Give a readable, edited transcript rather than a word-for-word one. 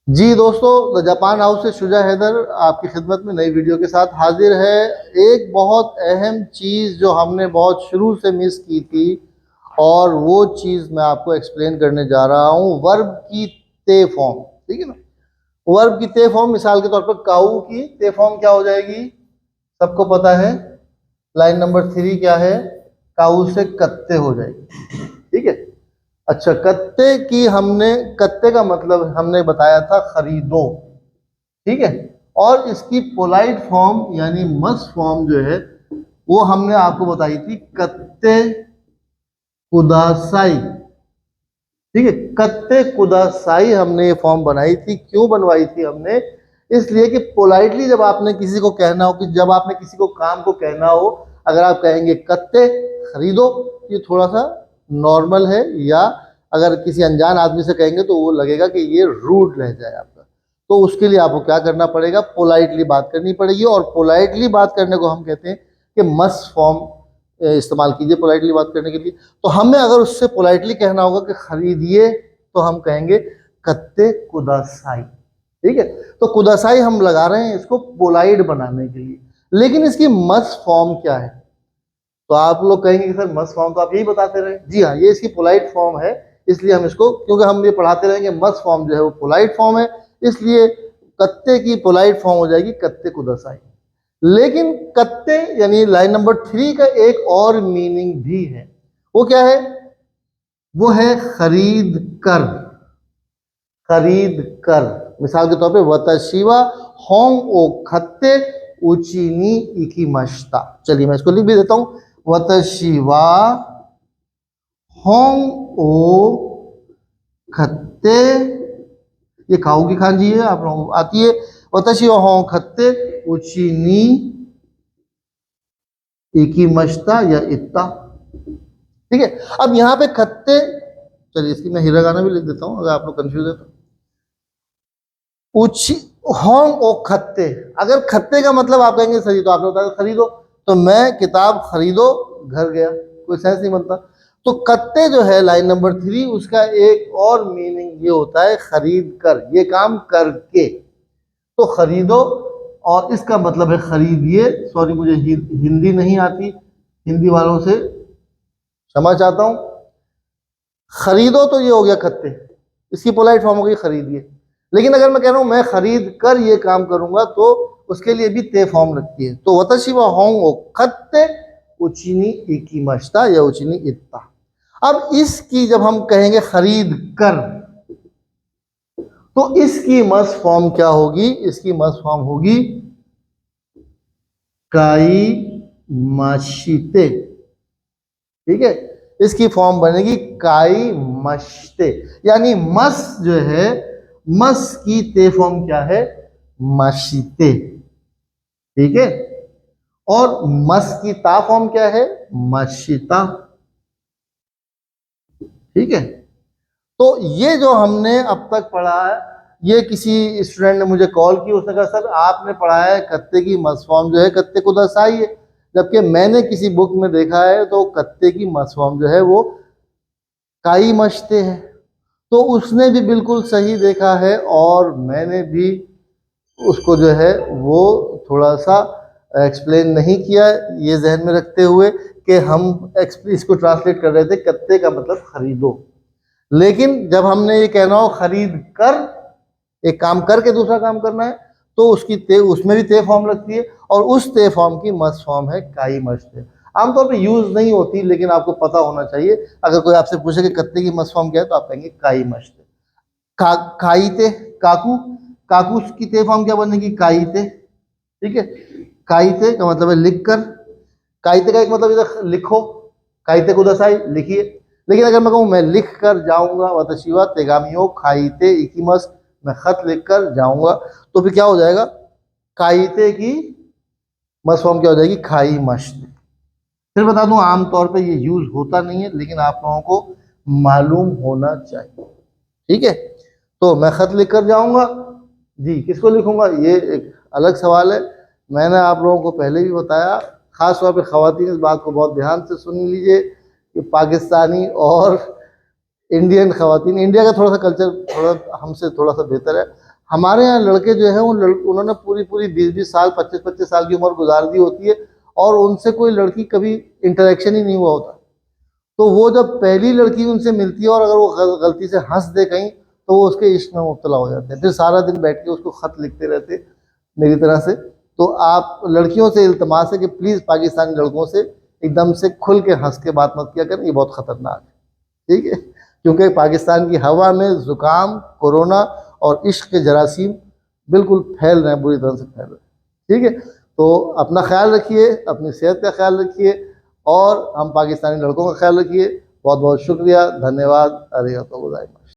जी दोस्तों, the Japan house से शुजा हैदर आपकी खिदमत में नई वीडियो के साथ हाजिर है। एक बहुत अहम चीज़ जो हमने बहुत शुरू से मिस की थी और वो चीज़ मैं आपको एक्सप्लेन करने जा रहा हूँ। वर्ब की ते फॉर्म, ठीक है ना। वर्ब की ते फॉर्म, मिसाल के तौर पर काऊ की ते फॉर्म क्या हो जाएगी, सबको पता है। लाइन नंबर 3 क्या है, काऊ से कत्ते हो जाएगी, ठीक है। अच्छा, कत्ते की हमने, कत्ते का मतलब हमने बताया था खरीदो, ठीक है। और इसकी पोलाइट फॉर्म यानी मस्ट फॉर्म जो है वो हमने आपको बताई थी, कत्ते कुदासाई, ठीक है। कत्ते कुदासाई हमने ये फॉर्म बनाई थी। क्यों बनवाई थी हमने? इसलिए कि पोलाइटली जब आपने किसी को कहना हो, कि जब आपने किसी को काम को कहना हो, अगर आप कहेंगे कत्ते खरीदो, ये थोड़ा सा नॉर्मल है, या अगर किसी अनजान आदमी से कहेंगे तो वो लगेगा कि ये रूड रह जाए आपका। तो उसके लिए आपको क्या करना पड़ेगा, पोलाइटली बात करनी पड़ेगी। और पोलाइटली बात करने को हम कहते हैं कि मस्ट फॉर्म इस्तेमाल कीजिए पोलाइटली बात करने के लिए। तो हमें अगर उससे पोलाइटली कहना होगा कि खरीदिए, तो हम कहेंगे कत्ते कुदासाई, ठीक है। तो कुदासाई हम लगा रहे हैं इसको पोलाइट बनाने के लिए। लेकिन इसकी मस्ट फॉर्म क्या है? तो आप लोग कहेंगे कि सर मस्ट फॉर्म तो आप यही बताते रहे। जी हाँ, ये इसकी पोलाइट फॉर्म है। इसलिए हम इसको, क्योंकि हम ये पढ़ाते रहेंगे, मस्ट फॉर्म जो है वो पोलाइट फॉर्म है, इसलिए कत्ते की पोलाइट फॉर्म हो जाएगी कत्ते कुदासाई। लेकिन कत्ते यानी लाइन नंबर 3 का एक और मीनिंग भी है। वो क्या है? वो है खरीद कर। खरीद कर, मिसाल के तौर पे वतशिवा होंग ओ खत्ते उचीनी इकिमश्ता। चलिए मैं इसको लिख भी देता हूं। वतशिवा होंग ओ खत्ते, ये खाऊ की खांजी है, आप लोगों को आती है। वतशिवा होंग खत्ते उचीनी इकिमश्ता या इत्ता, ठीक है। अब यहाँ पे खत्ते, चलिए इसकी मैं हिरागाना भी लिख देता हूं अगर आप लोग कंफ्यूज है तो। उची होंग ओ खत्ते, अगर खत्ते का मतलब आप कहेंगे सही, तो आप लोग खरीदो, तो मैं किताब खरीदो घर गया, कोई सेंस नहीं बनता। तो कत्ते जो है लाइन नंबर 3, उसका एक और मीनिंग ये होता है खरीद कर, ये काम करके। तो खरीदो, और इसका मतलब है खरीदिए। सॉरी, मुझे हिंदी नहीं आती, हिंदी वालों से क्षमा चाहता हूं। खरीदो तो ये हो गया खत्ते, इसकी पोलाइट फॉर्म हो गई खरीदिए। लेकिन अगर मैं कह रहा हूं मैं खरीद कर ये काम करूंगा, तो उसके लिए भी ते फॉर्म लगती है। तो वतशिवा होंगो खत्ते उचिनी इकिमश्ता या उचिनी इत्ता। अब इसकी जब हम कहेंगे खरीद कर, तो इसकी मस्ट फॉर्म क्या होगी? इसकी मस्ट फॉर्म होगी काई माशिते, ठीक है। इसकी फॉर्म बनेगी काई मश्ते, यानी मस जो है, मस की ते फॉर्म क्या है? मशीते, ठीक है। और मस की ता फॉर्म क्या है? मशीता, ठीक है। तो ये जो हमने अब तक पढ़ा है, ये किसी स्टूडेंट ने मुझे कॉल की, उसने कहा सर आपने पढ़ा है कत्ते की मस फॉर्म जो है कत्ते कुदासाई है, जबकि मैंने किसी बुक में देखा है तो कत्ते की मस फॉर्म जो है वो काई मश्ते है। तो उसने भी बिल्कुल सही देखा है, और मैंने भी उसको जो है वो थोड़ा सा एक्सप्लेन नहीं किया, ये जहन में रखते हुए कि हम इसको ट्रांसलेट कर रहे थे कत्ते का मतलब खरीदो। लेकिन जब हमने ये कहना हो खरीद कर, एक काम करके दूसरा काम करना है, तो उसकी ते, उसमें भी ते फॉर्म लगती है, और उस ते फॉर्म की मस्ट फॉर्म है काई मश्ते। आमतौर पे यूज नहीं होती, लेकिन आपको पता होना चाहिए। अगर कोई आपसे पूछे कि कत्ते की मस्ट फॉर्म क्या है, तो आप कहेंगे काई मश्ते। काईते, काकू, काकू की ते फॉर्म क्या बनेगी? काईते, ठीक है। काईते का मतलब है लिख कर। काईते का एक मतलब इधर लिखो, काईते कुदासाई लिखिए। लेकिन अगर मैं कहूँ मैं लिख कर जाऊंगा, वतशिवा तेगामियो खाईते इकिमस, मैं खत लिख कर जाऊंगा, तो फिर क्या हो जाएगा? काईते की मस फॉर्म क्या हो जाएगी? खाई मश्त। फिर बता दूं, आमतौर पे ये यूज होता नहीं है, लेकिन आप लोगों को मालूम होना चाहिए, ठीक है। तो मैं खत लिख कर जाऊंगा, जी किसको लिखूंगा ये एक अलग सवाल है। मैंने आप लोगों को पहले भी बताया, खास तौर पे खवातीन इस बात को बहुत ध्यान से सुन लीजिए कि पाकिस्तानी और इंडियन खवातीन, इंडिया का थोड़ा सा कल्चर थोड़ा हमसे थोड़ा सा बेहतर है। हमारे यहाँ लड़के जो है उन्होंने पूरी पूरी 20-20 साल 25-25 साल की उम्र गुजार दी होती है और उनसे कोई लड़की कभी इंटरेक्शन ही नहीं हुआ होता। तो वो जब पहली लड़की उनसे मिलती है और अगर वो गलती से हंस दे कहीं तो वो उसके इश्क में मुब्तला हो जाते हैं, फिर सारा दिन बैठ के उसको ख़त लिखते रहते मेरी तरह से। तो आप लड़कियों से इल्तमास है कि प्लीज़ पाकिस्तानी लड़कों से एकदम से खुल के हंस के बात मत किया करें, ये बहुत ख़तरनाक है, ठीक है। क्योंकि पाकिस्तान की हवा में ज़ुकाम, कोरोना और इश्क के जरासीम बिल्कुल फैल रहे हैं, बुरी तरह से फैल रहे हैं, ठीक है। तो अपना ख्याल रखिए, अपनी सेहत का ख्याल रखिए और हम पाकिस्तानी लड़कों का ख्याल रखिए। बहुत बहुत शुक्रिया, धन्यवाद। अरिगतो गोजाइमास।